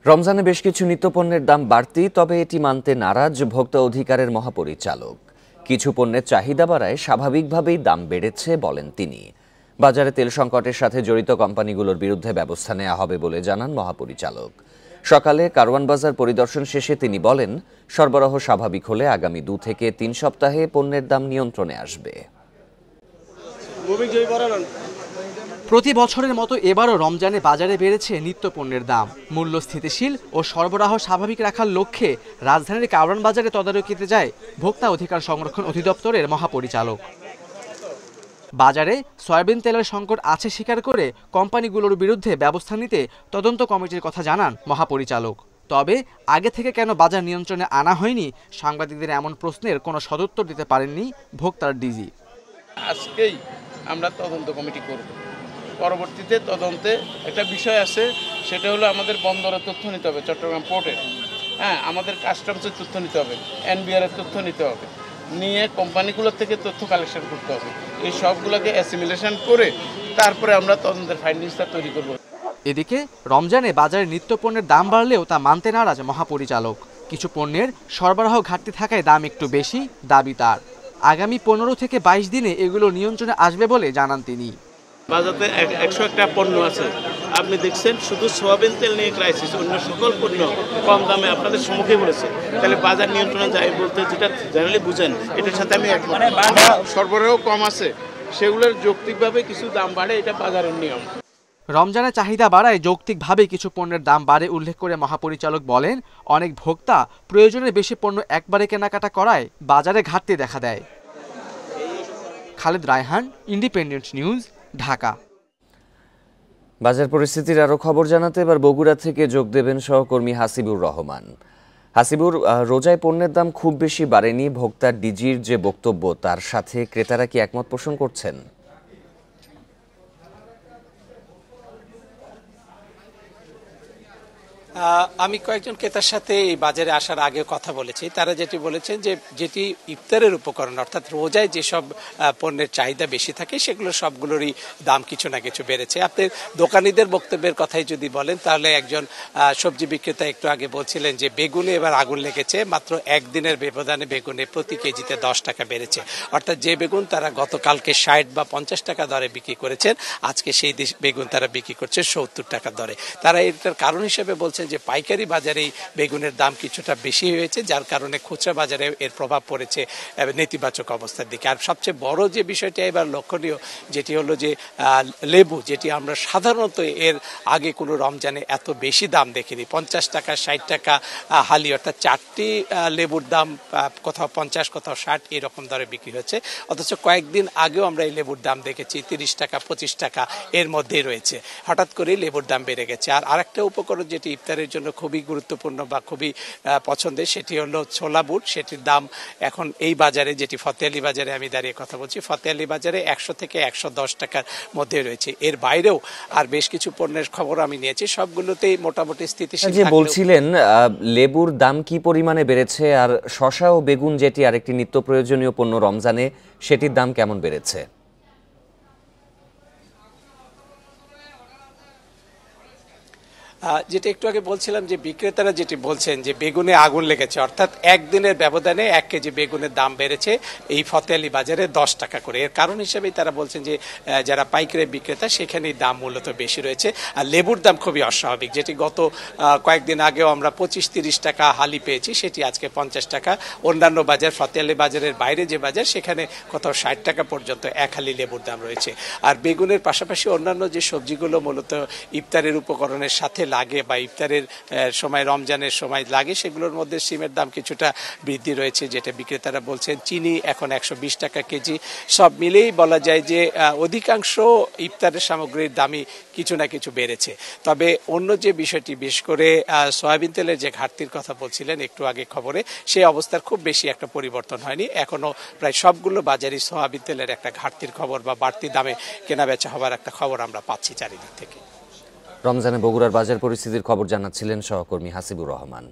রমজানে বেশ কিছু নিত্যপণ্যের দাম বাড়তি, তবে এটি মানতে নারাজ ভোক্তা অধিকারের মহাপরিচালক। কিছু পণ্যের চাহিদা বাড়ায় স্বাভাবিকভাবেই দাম বেড়েছে বলেন তিনি। বাজারে তেল সংকটের সাথে জড়িত কোম্পানিগুলোর বিরুদ্ধে ব্যবস্থা নেওয়া হবে বলে জানান মহাপরিচালক। সকালে কারওয়ান বাজার পরিদর্শন শেষে তিনি বলেন, সরবরাহ স্বাভাবিক হলে আগামী 2 থেকে 3 সপ্তাহে পণ্যের দাম নিয়ন্ত্রণে আসবে। প্রতি বছরের মতো এবারও রমজানে বাজারে বেড়েছে নিত্যপণ্যের দাম। মূল্য স্থিতিশীল ও সরবরাহ স্বাভাবিক রাখার লক্ষ্যে রাজধানীর কারওয়ান বাজারে তদারকিতে যায় ভোক্তা অধিকার সংরক্ষণ অধিদপ্তরের মহাপরিচালক। বাজারে সয়াবিন তেলের সংকট আছে স্বীকার করে কোম্পানিগুলোর বিরুদ্ধে ব্যবস্থা নিতে তদন্ত কমিটির কথা জানান মহাপরিচালক। তবে আগে থেকে কেন বাজার নিয়ন্ত্রণে আনা হয়নি, সাংবাদিকদের এমন প্রশ্নের কোনো সদুত্তর দিতে পারেননি ভোক্তার ডিজি। আজকেই আমরা তদন্ত কমিটি করব। পরবর্তীতে তদন্তে একটা বিষয় আছে, সেটা হলো আমাদের বন্দরের তথ্য নিতে হবে, চট্টগ্রাম পোর্টের, আমাদের কাস্টমসের তথ্য নিতে হবে, এনবিআরের তথ্য নিতে হবে, নিয়ে কোম্পানিগুলোর থেকে তথ্য কালেকশন করতে হবে। এই সবগুলোকে অ্যাসিমিলেশন করে তারপরে আমরা তদন্তের ফাইন্ডিংসটা তৈরি করব। এদিকে রমজানে বাজারে নিত্যপণ্যের দাম বাড়লেও তা মানতে নারাজ মহাপরিচালক। কিছু পণ্যের সরবরাহ ঘাটতি থাকায় দাম একটু বেশি, দাবি তার। আগামী 15 থেকে 22 দিনে এগুলো নিয়ন্ত্রণে আসবে বলে জানান তিনি। বাজারে 101টা পণ্য আছে, আপনি দেখছেন শুধু সোয়াবিন তেল নিয়ে ক্রাইসিস, অন্য সকল পণ্য কম দামে আপনাদের সম্মুখে পড়েছে। তাহলে বাজার নিয়ন্ত্রণে যায় বলতে যেটা জেনারেলি বুঝেন, এটার সাথে আমি একমত। সরবরাহ কম আছে, সেগুলোর যৌক্তিকভাবে কিছু দাম বাড়ে, এটা বাজারের নিয়ম। রমজানে চাহিদা বাড়ায় যৌক্তিকভাবে কিছু পণ্যের দাম বাড়ে উল্লেখ করে মহাপরিচালক বলেন, অনেক ভোক্তা প্রয়োজনের বেশি পণ্য একবারে কেনাকাটা করায় বাজারে ঘাটতি দেখা দেয়। Khaled Raihan, independent news, Dhaka. বাজার পরিস্থিতির আরো খবর জানাতে এবার বগুড়া থেকে যোগ দেবেন সহকর্মী হাসিবুর রহমান। হাসিবুর, রোজায় পণ্যের দাম খুব বেশি বাড়েনি, ভোক্তার ডিজির যে বক্তব্য তার সাথে ক্রেতারা কি একমত পোষণ করছেন? আমি কয়েকজন ক্রেতার সাথে এই বাজারে আসার আগে কথা বলেছি। তারা যেটি বলেছেন যে যেটি ইফতারের উপকরণ, অর্থাৎ রোজায় যেসব পণ্যের চাহিদা বেশি থাকে সেগুলো সবগুলোরই দাম কিছু না কিছু বেড়েছে। আপনি দোকানিদের বক্তব্যের কথাই যদি বলেন, তাহলে একজন সবজি বিক্রেতা একটু আগে বলছিলেন যে বেগুনে এবার আগুন লেগেছে, মাত্র একদিনের ব্যবধানে বেগুনে প্রতি কেজিতে 10 টাকা বেড়েছে। অর্থাৎ যে বেগুন তারা গতকালকে 60 বা 50 টাকা দরে বিক্রি করেছেন, আজকে সেই বেগুন তারা বিক্রি করছে 70 টাকা দরে। তারা এটার কারণ হিসেবে বলছেন যে পাইকারি বাজারেই বেগুনের দাম কিছুটা বেশি হয়েছে, যার কারণে খুচরা বাজারে এর প্রভাব পড়েছে নেতিবাচক অবস্থার দিকে। আর সবচেয়ে বড় যে বিষয়টা এবার লক্ষণীয়, যেটি হলো যে লেবু, যেটি আমরা সাধারণত এর আগে কোনো রমজানে এত বেশি দাম দেখিনি। 50 টাকা 60 টাকা হালি, অর্থাৎ 4টি লেবুর দাম কোথাও 50 কোথাও 60 এরকম দরে বিক্রি হচ্ছে। অথচ কয়েকদিন আগেও আমরা এই লেবুর দাম দেখেছি 30 টাকা 25 টাকা এর মধ্যেই রয়েছে। হঠাৎ করেই লেবুর দাম বেড়ে গেছে। আর আরেকটা উপকরণ যেটি ইফতারের জন্য খুবই গুরুত্বপূর্ণ বা খুবই পছন্দের, সেটি হলো ছোলা বুট। সেটির দাম এখন এই বাজারে, যেটি ফতেহালি বাজারে আমি দাঁড়িয়ে কথা বলছি, ফতেহালি বাজারে 100 থেকে 110 টাকার মধ্যে রয়েছে। এর বাইরেও আর বেশ কিছু পণ্যের খবর আমি নিয়েছি, সবগুলোতেই মোটামুটি স্থিতিশীল। বলছিলেন লেবুর দাম কি পরিমাণে বেড়েছে, আর শসা ও বেগুন যেটি আরেকটি নিত্য প্রয়োজনীয় পণ্য রমজানে, সেটির দাম কেমন বেড়েছে? যেটা একটু আগে বলছিলাম যে বিক্রেতারা যেটি বলছেন যে বেগুনে আগুন লেগেছে, অর্থাৎ একদিনের ব্যবধানে 1 কেজি বেগুনের দাম বেড়েছে এই ফতেহালি বাজারে 10 টাকা করে। এর কারণ হিসেবেই তারা বলছেন যে যারা পাইকারি বিক্রেতা সেখানেই দাম মূলত বেশি রয়েছে। আর লেবুর দাম খুবই অস্বাভাবিক, যেটি গত কয়েকদিন আগেও আমরা 25-30 টাকা হালি পেয়েছি, সেটি আজকে 50 টাকা। অন্যান্য বাজার, ফতেহালি বাজারের বাইরে যে বাজার, সেখানে কোথাও 60 টাকা পর্যন্ত 1 হালি লেবুর দাম রয়েছে। আর বেগুনের পাশাপাশি অন্যান্য যে সবজিগুলো মূলত ইফতারের উপকরণের সাথে লাগে বা ইফতারের সময়, রমজানের সময় লাগে, সেগুলোর মধ্যে সিমের দাম কিছুটা বৃদ্ধি রয়েছে, যেটা বিক্রেতারা বলছেন। চিনি এখন 120 টাকা কেজি। সব মিলেই বলা যায় যে অধিকাংশ ইফতারের সামগ্রীর দামই কিছু না কিছু বেড়েছে। তবে অন্য যে বিষয়টি, বিশেষ করে সয়াবিন তেলের যে ঘাটতির কথা বলছিলেন একটু আগে খবরে, সেই অবস্থার খুব বেশি একটা পরিবর্তন হয়নি। এখনো প্রায় সবগুলো বাজারই সয়াবিন তেলের একটা ঘাটতির খবর বা বাড়তি দামে কেনাবেচা হওয়ার একটা খবর আমরা পাচ্ছি চারিদিক থেকে। রমজানে বগুড়ার বাজার পরিস্থিতির খবর জানাচ্ছিলেন সহকর্মী হাসিবুর রহমান।